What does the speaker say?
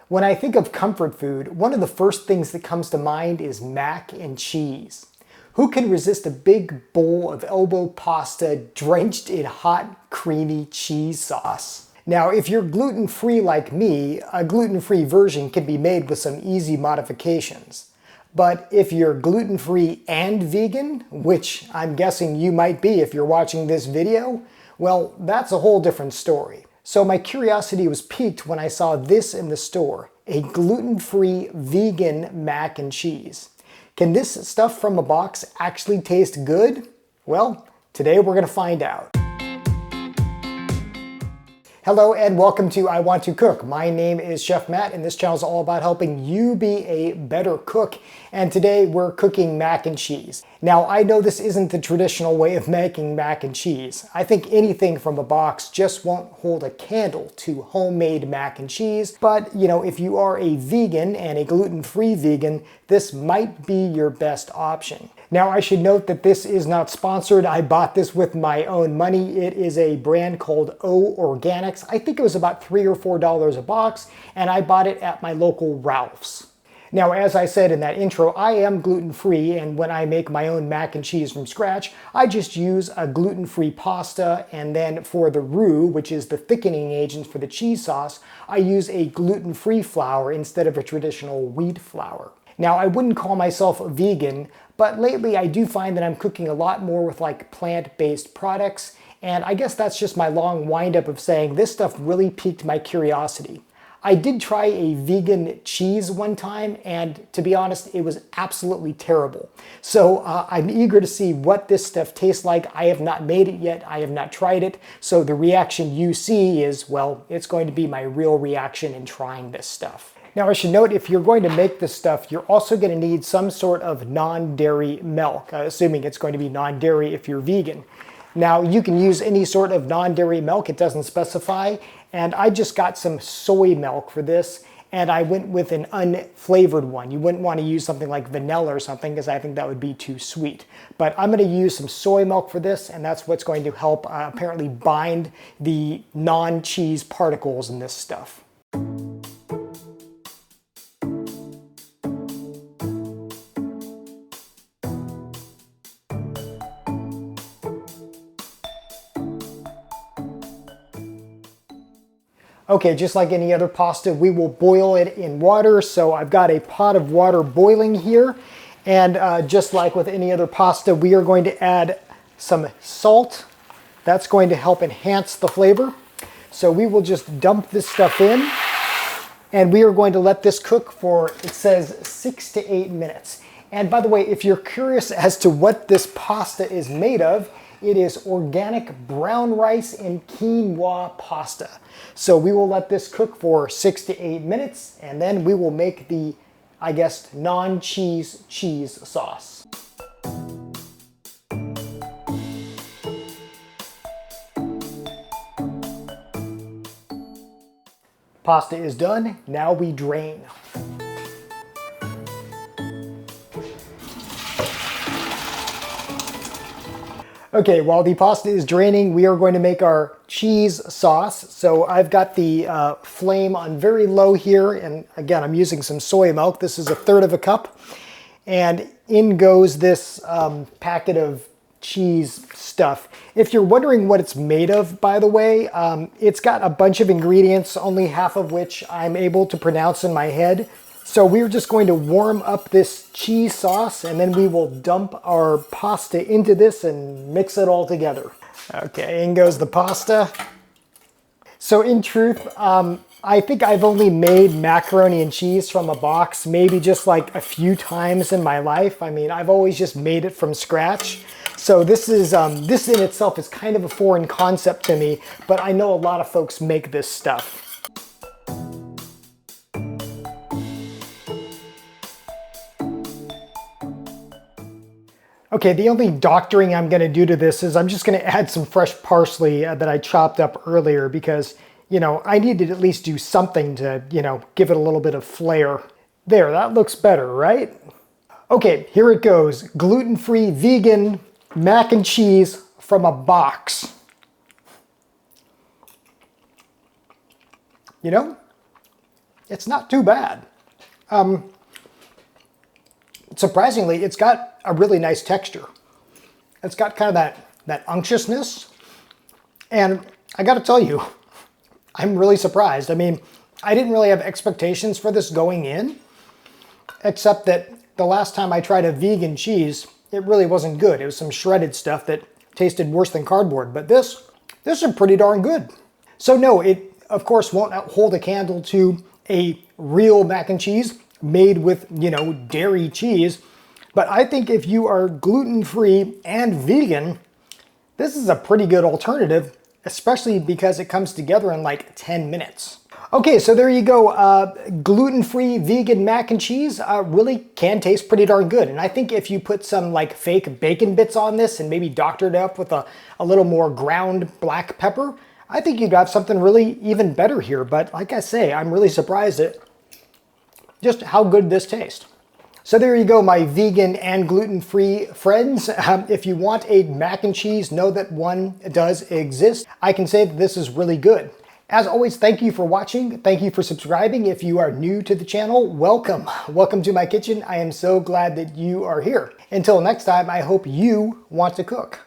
When I think of comfort food, one of the first things that comes to mind is mac and cheese. Who can resist a big bowl of elbow pasta drenched in hot, creamy cheese sauce? Now, if you're gluten-free like me, a gluten-free version can be made with some easy modifications. But if you're gluten-free and vegan, which I'm guessing you might be if you're watching this video, well, that's a whole different story. So my curiosity was piqued when I saw this in the store, a gluten-free vegan mac and cheese. Can this stuff from a box actually taste good? Well, today we're going to find out. Hello and welcome to I Want to Cook. My name is Chef Matt and this channel is all about helping you be a better cook. And today we're cooking mac and cheese. Now I know this isn't the traditional way of making mac and cheese. I think anything from a box just won't hold a candle to homemade mac and cheese. But you know, if you are a vegan and a gluten-free vegan, this might be your best option. Now I should note that this is not sponsored. I bought this with my own money. It is a brand called O Organics. I think it was about $3 or $4 a box, and I bought it at my local Ralph's. Now, as I said in that intro, I am gluten-free, and when I make my own mac and cheese from scratch, I just use a gluten-free pasta, and then for the roux, which is the thickening agent for the cheese sauce, I use a gluten-free flour instead of a traditional wheat flour. Now, I wouldn't call myself a vegan, but lately I do find that I'm cooking a lot more with like plant-based products, and I guess that's just my long wind-up of saying this stuff really piqued my curiosity. I did try a vegan cheese one time, and to be honest, it was absolutely terrible. So I'm eager to see what this stuff tastes like. I have not made it yet. I have not tried it. So the reaction you see is, well, it's going to be my real reaction in trying this stuff. Now I should note, if you're going to make this stuff, you're also going to need some sort of non-dairy milk, assuming it's going to be non-dairy if you're vegan. Now you can use any sort of non-dairy milk, it doesn't specify, and I just got some soy milk for this, and I went with an unflavored one. You wouldn't want to use something like vanilla or something because I think that would be too sweet. But I'm going to use some soy milk for this, and that's what's going to help apparently bind the non-cheese particles in this stuff. Okay, just like any other pasta, we will boil it in water. So I've got a pot of water boiling here. And just like with any other pasta, we are going to add some salt. That's going to help enhance the flavor. So we will just dump this stuff in. And we are going to let this cook for, it says, 6 to 8 minutes. And by the way, if you're curious as to what this pasta is made of, it is organic brown rice and quinoa pasta. So we will let this cook for 6 to 8 minutes, and then we will make the, I guess, non-cheese cheese sauce. Pasta is done. Now we drain. Okay, while the pasta is draining, we are going to make our cheese sauce. So I've got the flame on very low here, and again, I'm using some soy milk. This is 1/3 cup. And in goes this packet of cheese stuff. If you're wondering what it's made of, by the way, it's got a bunch of ingredients, only half of which I'm able to pronounce in my head. So we're just going to warm up this cheese sauce, and then we will dump our pasta into this and mix it all together. Okay, in goes the pasta. So in truth, I think I've only made macaroni and cheese from a box maybe just like a few times in my life. I mean, I've always just made it from scratch. So this in itself is kind of a foreign concept to me, but I know a lot of folks make this stuff. Okay, the only doctoring I'm going to do to this is I'm just going to add some fresh parsley that I chopped up earlier because, you know, I needed to at least do something to, you know, give it a little bit of flair. There, that looks better, right? Okay, here it goes. Gluten-free vegan mac and cheese from a box. You know, it's not too bad. Surprisingly, it's got a really nice texture. It's got kind of that unctuousness. And I got to tell you, I'm really surprised. I mean, I didn't really have expectations for this going in, except that the last time I tried a vegan cheese, it really wasn't good. It was some shredded stuff that tasted worse than cardboard. But this is pretty darn good. So no, it of course won't hold a candle to a real mac and cheese made with, you know, dairy cheese. But I think if you are gluten-free and vegan, this is a pretty good alternative, especially because it comes together in like 10 minutes. Okay, so there you go. Gluten-free vegan mac and cheese really can taste pretty darn good. And I think if you put some like fake bacon bits on this and maybe doctored up with a little more ground black pepper, I think you'd have something really even better here. But like I say, I'm really surprised at just how good this tastes. So there you go, my vegan and gluten-free friends. If you want a mac and cheese, know that one does exist. I can say that this is really good. As always, thank you for watching. Thank you for subscribing. If you are new to the channel, welcome. Welcome to my kitchen. I am so glad that you are here. Until next time, I hope you want to cook.